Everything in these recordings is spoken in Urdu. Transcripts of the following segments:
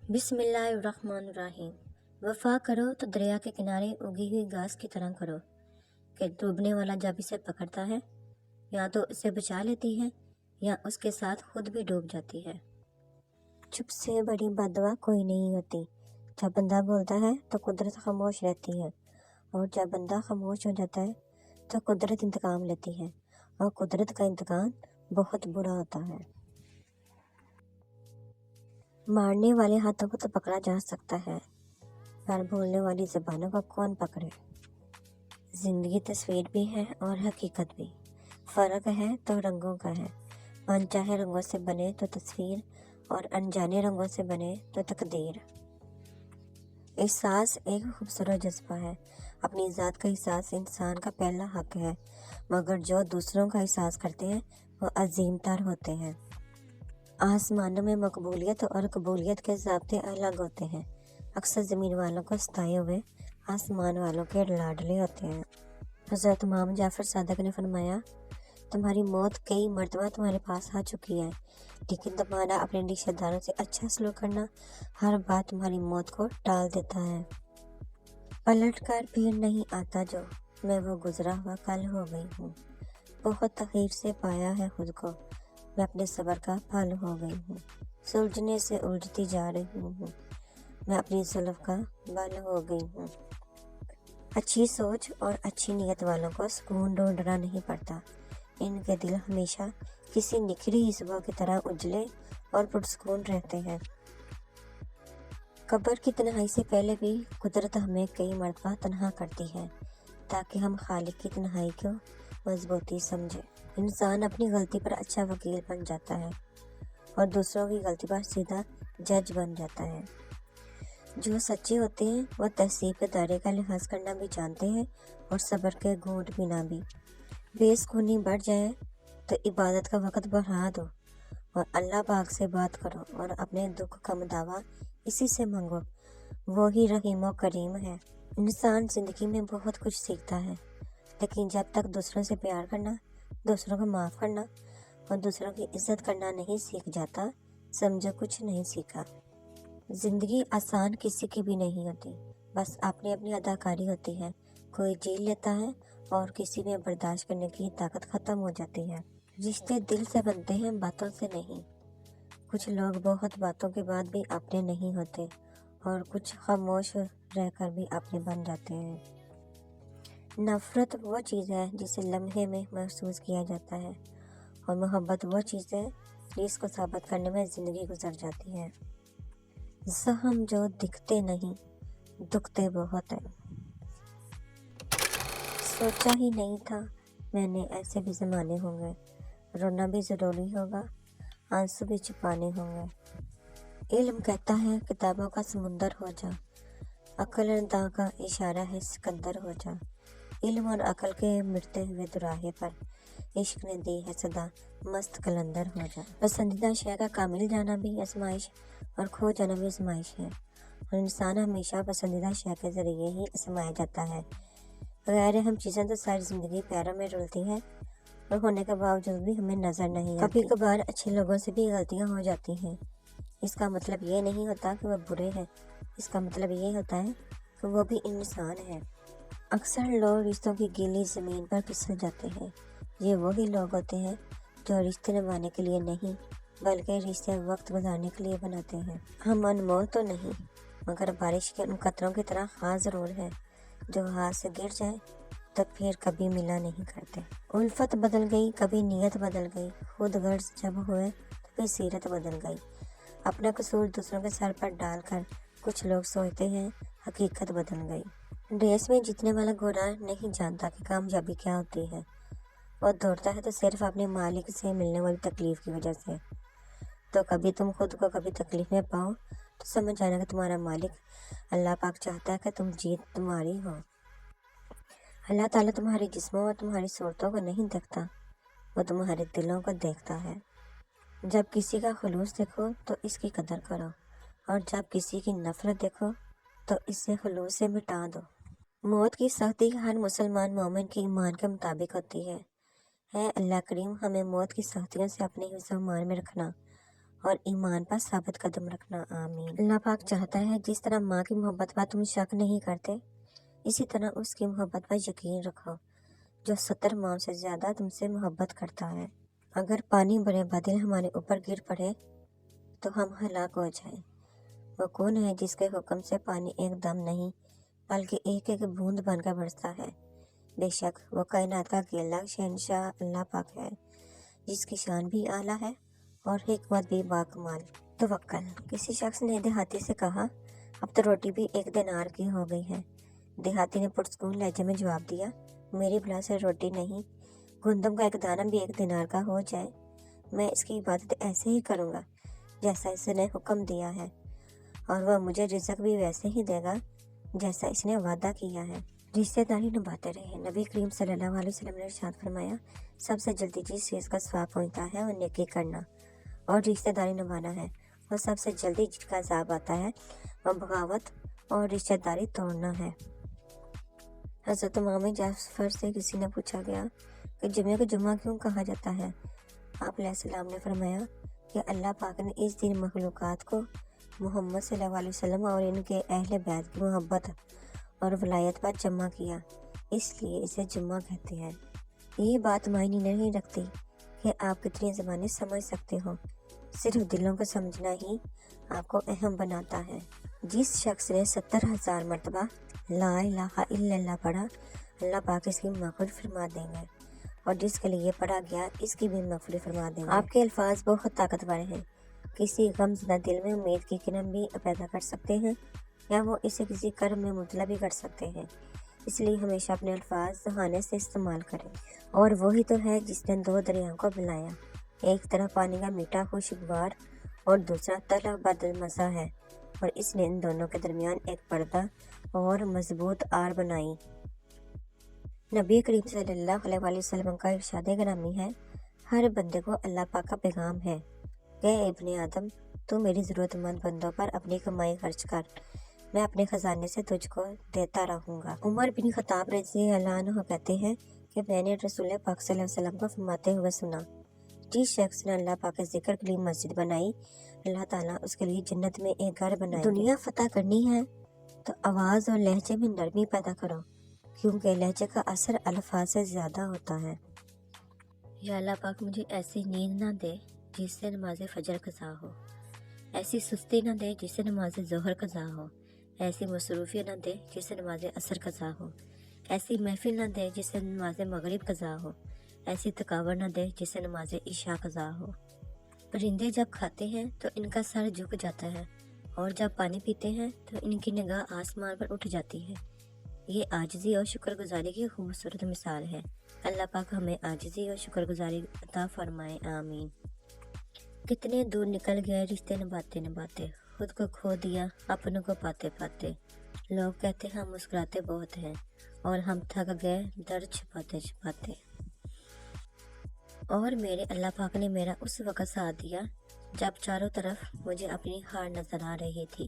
بسم اللہ الرحمن الرحیم۔ وفا کرو تو دریا کے کنارے اگی ہوئی گھاس کی طرح کرو کہ ڈوبنے والا جب اسے پکڑتا ہے یا تو اسے بچا لیتی ہے یا اس کے ساتھ خود بھی ڈوب جاتی ہے۔ چپ سے بڑی بددعا کوئی نہیں ہوتی۔ جب بندہ بولتا ہے تو قدرت خاموش رہتی ہے، اور جب بندہ خاموش ہو جاتا ہے تو قدرت انتقام لیتی ہے، اور قدرت کا انتقام بہت برا ہوتا ہے۔ مارنے والے ہاتھوں کو تو پکڑا جا سکتا ہے، پر بولنے والی زبانوں کو کون پکڑے؟ زندگی تصویر بھی ہے اور حقیقت بھی، فرق ہے تو رنگوں کا ہے۔ من چاہے رنگوں سے بنے تو تصویر، اور انجانے رنگوں سے بنے تو تقدیر۔ احساس ایک خوبصورت جذبہ ہے۔ اپنی ذات کا احساس انسان کا پہلا حق ہے، مگر جو دوسروں کا احساس کرتے ہیں وہ عظیم تر ہوتے ہیں۔ آسمانوں میں مقبولیت اور قبولیت کے ضابطے الگ ہوتے ہیں۔ اکثر زمین والوں کو ستائے ہوئے آسمان والوں کے لاڈلے ہوتے ہیں۔ حضرت امام جعفر صادق نے فرمایا، تمہاری موت کئی مرتبہ تمہارے پاس آ چکی ہے، لیکن تمہارا اپنے رشتہ داروں سے اچھا سلوک کرنا ہر بار تمہاری موت کو ٹال دیتا ہے۔ پلٹ کر پھر نہیں آتا جو، میں وہ گزرا ہوا کل ہو گئی ہوں۔ بہت تحقیر سے پایا ہے خود کو، میں اپنے صبر کا پھل ہو گئی ہوں۔ سلجھنے سے الجھتی جا رہی ہوں، میں اپنی زلف کا بل ہو گئی ہوں۔ اچھی سوچ اور اچھی نیت والوں کو سکون ڈھونڈنا نہیں پڑتا، ان کے دل ہمیشہ کسی نکھری عصبوں کی طرح اجلے اور پرسکون رہتے ہیں۔ قبر کی تنہائی سے پہلے بھی قدرت ہمیں کئی مرتبہ تنہا کرتی ہے، تاکہ ہم خالق کی تنہائی کو مضبوطی سمجھیں۔ انسان اپنی غلطی پر اچھا وکیل بن جاتا ہے، اور دوسروں کی غلطی پر سیدھا جج بن جاتا ہے۔ جو سچے ہوتے ہیں وہ تہذیب کے دائرے کا لحاظ کرنا بھی جانتے ہیں، اور صبر کے گھونٹ پینا بھی۔ بے سکونی بڑھ جائے تو عبادت کا وقت بڑھا دو، اور اللہ پاک سے بات کرو، اور اپنے دکھ کا مداوا اسی سے مانگو، وہی رحیم و کریم ہے۔ انسان زندگی میں بہت کچھ سیکھتا ہے، لیکن جب تک دوسروں سے پیار کرنا، دوسروں کو معاف کرنا اور دوسروں کی عزت کرنا نہیں سیکھ جاتا، سمجھو کچھ نہیں سیکھا۔ زندگی آسان کسی کی بھی نہیں ہوتی، بس اپنی اپنی اداکاری ہوتی ہے۔ کوئی جیل لیتا ہے اور کسی میں برداشت کرنے کی طاقت ختم ہو جاتی ہے۔ رشتے دل سے بنتے ہیں، باتوں سے نہیں۔ کچھ لوگ بہت باتوں کے بعد بھی اپنے نہیں ہوتے، اور کچھ خاموش رہ کر بھی اپنے بن جاتے ہیں۔ نفرت وہ چیز ہے جسے لمحے میں محسوس کیا جاتا ہے، اور محبت وہ چیز ہے جس کو ثابت کرنے میں زندگی گزر جاتی ہے۔ زخم جو دکھتے نہیں، دکھتے بہت ہیں۔ سوچا ہی نہیں تھا میں نے ایسے بھی زمانے ہوں گے، رونا بھی ضروری ہوگا، آنسو بھی چھپانے ہوں گے۔ علم کہتا ہے کتابوں کا سمندر ہو جا، عقل انداں کا اشارہ ہے سکندر ہو جا۔ علم اور عقل کے مٹتے ہوئے دوراہے پر عشق نے دی ہے صدا، مست قلندر ہو جا۔ پسندیدہ شے کا کامل جانا بھی آزمائش اور کھو جانا بھی آزمائش ہے، اور انسان ہمیشہ پسندیدہ شے کے ذریعے ہی آزمایا جاتا ہے۔ غیر اہم چیزیں تو ساری زندگی پیروں میں رلتی ہیں، اور ہونے کے باوجود بھی ہمیں نظر نہیں آتی۔ کبھی کبھار اچھے لوگوں سے بھی غلطیاں ہو جاتی ہیں، اس کا مطلب یہ نہیں ہوتا کہ وہ برے ہیں، اس کا مطلب یہ ہوتا ہے کہ وہ بھی انسان ہے۔ اکثر لوگ رشتوں کی گیلی زمین پر پھسل جاتے ہیں۔ یہ وہی لوگ ہوتے ہیں جو رشتے نبھانے کے لیے نہیں، بلکہ رشتے وقت گزارنے کے لیے بناتے ہیں۔ ہم انمول تو نہیں، مگر بارش کے ان قطروں کی طرح خاص ضرور ہے، جو ہاتھ سے گر جائے تو پھر کبھی ملا نہیں کرتے۔ الفت بدل گئی، کبھی نیت بدل گئی، خود غرض جب ہوئے تو پھر سیرت بدل گئی۔ اپنا قصور دوسروں کے سر پر ڈال کر کچھ لوگ سوچتے ہیں حقیقت بدل گئی۔ ریس میں جیتنے والا گھوڑا نہیں جانتا کہ کامیابی کیا ہوتی ہے، وہ دوڑتا ہے تو صرف اپنے مالک سے ملنے والی تکلیف کی وجہ سے۔ تو کبھی تم خود کو کبھی تکلیف میں پاؤ تو سمجھ جانا کہ تمہارا مالک اللہ پاک چاہتا ہے کہ تم جیت تمہاری ہو۔ اللہ تعالیٰ تمہارے جسموں اور تمہاری صورتوں کو نہیں دیکھتا، وہ تمہارے دلوں کو دیکھتا ہے۔ جب کسی کا خلوص دیکھو تو اس کی قدر کرو، اور جب کسی کی نفرت دیکھو تو اسے خلوص سے مٹا دو۔ موت کی سختی ہر مسلمان مومن کے ایمان کے مطابق ہوتی ہے۔ اے اللہ کریم، ہمیں موت کی سختیوں سے اپنے حفظ و امان میں رکھنا، اور ایمان پر ثابت قدم رکھنا، آمین۔ اللہ پاک چاہتا ہے جس طرح ماں کی محبت پر تم شک نہیں کرتے، اسی طرح اس کی محبت پر یقین رکھو جو 70 ماؤں سے زیادہ تم سے محبت کرتا ہے۔ اگر پانی بڑے بادل ہمارے اوپر گر پڑے تو ہم ہلاک ہو جائیں۔ وہ کون ہے جس کے حکم سے پانی ایک دم نہیں بلکہ ایک ایک بوند بن کر برستا ہے؟ بے شک وہ کائنات کا اکیلا شہنشاہ اللہ پاک ہے، جس کی شان بھی اعلیٰ ہے اور حکمت بھی باکمال۔ توکل۔ کسی شخص نے دیہاتی سے کہا، اب تو روٹی بھی 1 دینار کی ہو گئی ہے۔ دیہاتی نے پرسکون لہجے میں جواب دیا، میری بلا سے روٹی نہیں، گندم کا 1 دانہ بھی 1 دینار کا ہو جائے، میں اس کی عبادت ایسے ہی کروں گا جیسا اس نے حکم دیا ہے، اور وہ مجھے رزق بھی ویسے ہی دے گا جیسا اس نے وعدہ کیا ہے۔ رشتہ داری نبھاتے رہے۔ نبی کریم صلی اللہ علیہ وسلم نے ارشاد فرمایا، سب سے جلدی جس چیز کا ثواب پہنچتا ہے وہ نیکی کرنا اور رشتہ داری نبھانا ہے، اور سب سے جلدی جس کا عذاب آتا ہے وہ بغاوت اور رشتہ داری توڑنا ہے۔ حضرت امام جعفر سے کسی نے پوچھا گیا کہ جمعہ کو جمعہ کیوں کہا جاتا ہے؟ آپ علیہ السلام نے فرمایا کہ اللہ پاک نے اس دن مخلوقات کو محمد صلی اللہ علیہ وسلم اور ان کے اہل بیت کی محبت اور ولایت پر جمع کیا، اس لیے اسے جمعہ کہتے ہیں۔ یہ بات معنی نہیں رکھتی کہ آپ کتنی زبانیں سمجھ سکتے ہو، صرف دلوں کو سمجھنا ہی آپ کو اہم بناتا ہے۔ جس شخص نے 70,000 مرتبہ لا الہ الا اللہ پڑھا، اللہ پاک اس کی مغفرت فرما دیں گے، اور جس کے لیے پڑھا گیا اس کی بھی مغفرت فرما دیں گے۔ آپ کے الفاظ بہت طاقتور ہیں، کسی غم زدہ دل میں امید کی کرن بھی پیدا کر سکتے ہیں، یا وہ اسے کسی کرب میں مبتلا بھی کر سکتے ہیں، اس لیے ہمیشہ اپنے الفاظ ذہانت سے استعمال کریں۔ اور وہی تو ہے جس نے 2 دریاؤں کو ملایا، ایک طرف پانی کا میٹھا خوشگوار اور دوسرا تلخ بدمزہ ہے، اور اس نے ان دونوں کے درمیان ایک پردہ اور مضبوط آر بنائی۔ نبی کریم صلی اللہ علیہ وسلم کا ارشاد گرامی ہے، ہر بندے کو اللہ پاک کا پیغام ہے کہ اے ابن آدم، تو میری ضرورت مند بندوں پر اپنی کمائی خرچ کر، میں اپنے خزانے سے تجھ کو دیتا رہوں گا۔ عمر بن خطاب رضی اللہ عنہ کہتے ہیں کہ میں نے رسول پاک صلی اللہ علیہ وسلم کو فرماتے ہوئے سنا، جس شخص نے اللہ پاک کے ذکر کے لیے مسجد بنائی، اللہ تعالیٰ اس کے لیے جنت میں ایک گھر بنائے گا۔ دنیا فتح کرنی ہے تو آواز اور لہجے میں نرمی پیدا کرو، کیونکہ لہجے کا اثر الفاظ سے زیادہ ہوتا ہے۔ یا اللہ پاک مجھے ایسی نیند نہ دے جس سے نماز فجر قضا ہو، ایسی سستی نہ دے جس سے نماز ظہر قضا ہو، ایسی مصروفیت نہ دے جس سے نماز عصر قضا ہو، ایسی محفل نہ دے جس سے نماز مغرب قضا ہو، ایسی تھکاوٹ نہ دے جس سے نماز عشاء قضا ہو۔ پرندے جب کھاتے ہیں تو ان کا سر جھک جاتا ہے، اور جب پانی پیتے ہیں تو ان کی نگاہ آسمان پر اٹھ جاتی ہے۔ یہ عاجزی اور شکر گزاری کی خوبصورت مثال ہے۔ اللہ پاک ہمیں عاجزی اور شکر گزاری عطا فرمائے، آمین۔ کتنے دور نکل گئے رشتے نبھاتے نبھاتے، خود کو کھو دیا اپنوں کو پاتے پاتے، لوگ کہتے ہم مسکراتے بہت ہیں، اور ہم تھک گئے درد چھپاتے چھپاتے۔ اور میرے اللہ پاک نے میرا اس وقت ساتھ دیا جب چاروں طرف مجھے اپنی ہار نظر آ رہی تھی۔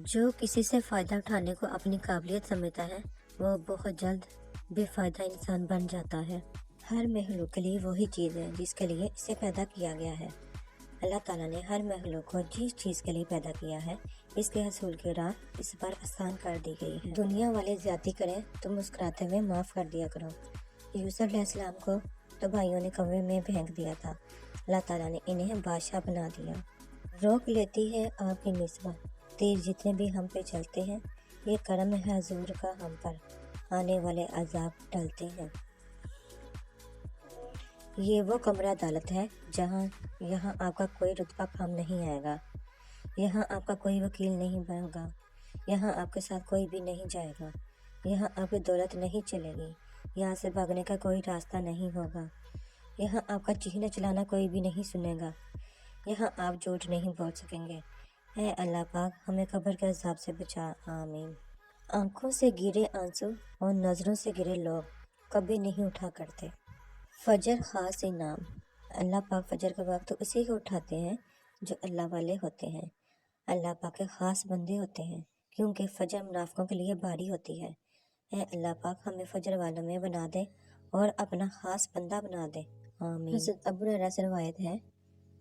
جو کسی سے فائدہ اٹھانے کو اپنی قابلیت سمجھتا ہے وہ بہت جلد بے فائدہ انسان بن جاتا ہے۔ ہر مخلوق کے لیے وہی چیز ہے جس کے لیے اسے پیدا کیا گیا ہے۔ اللہ تعالیٰ نے ہر مخلوق کو جس چیز کے لیے پیدا کیا ہے اس کے حصول کی راہ اس پر آسان کر دی گئی ہے۔ دنیا والے زیادتی کریں تو مسکراتے ہوئے معاف کر دیا کرو۔ یوسف علیہ السلام کو تو بھائیوں نے کنویں میں پھینک دیا تھا، اللہ تعالیٰ نے انہیں بادشاہ بنا دیا۔ روک لیتی ہے آپ کی نسبت، تیر جتنے بھی ہم پہ چلتے ہیں، یہ کرم ہے حضور کا ہم پر، آنے والے عذاب ٹلتے ہیں۔ یہ وہ کمرہ عدالت ہے جہاں یہاں آپ کا کوئی رتبہ کام نہیں آئے گا، یہاں آپ کا کوئی وکیل نہیں ہوگا، یہاں آپ کے ساتھ کوئی بھی نہیں جائے گا، یہاں آپ کی دولت نہیں چلے گی، یہاں سے بھاگنے کا کوئی راستہ نہیں ہوگا، یہاں آپ کا چیخنا چلانا کوئی بھی نہیں سنے گا، یہاں آپ جھوٹ نہیں بول سکیں گے۔ اے اللہ پاک ہمیں قبر کے عذاب سے بچا، آمین۔ آنکھوں سے گرے آنسو اور نظروں سے گرے لوگ کبھی نہیں اٹھا کرتے۔ فجر خاص انعام۔ اللہ پاک فجر کے وقت اسی کو اٹھاتے ہیں جو اللہ والے ہوتے ہیں، اللہ پاک کے خاص بندے ہوتے ہیں، کیونکہ فجر منافقوں کے لیے بھاری ہوتی ہے۔ اے اللہ پاک ہمیں فجر والوں میں بنا دے اور اپنا خاص بندہ بنا دے، آمین۔ حضرت ابو ہریرہ سے روایت ہے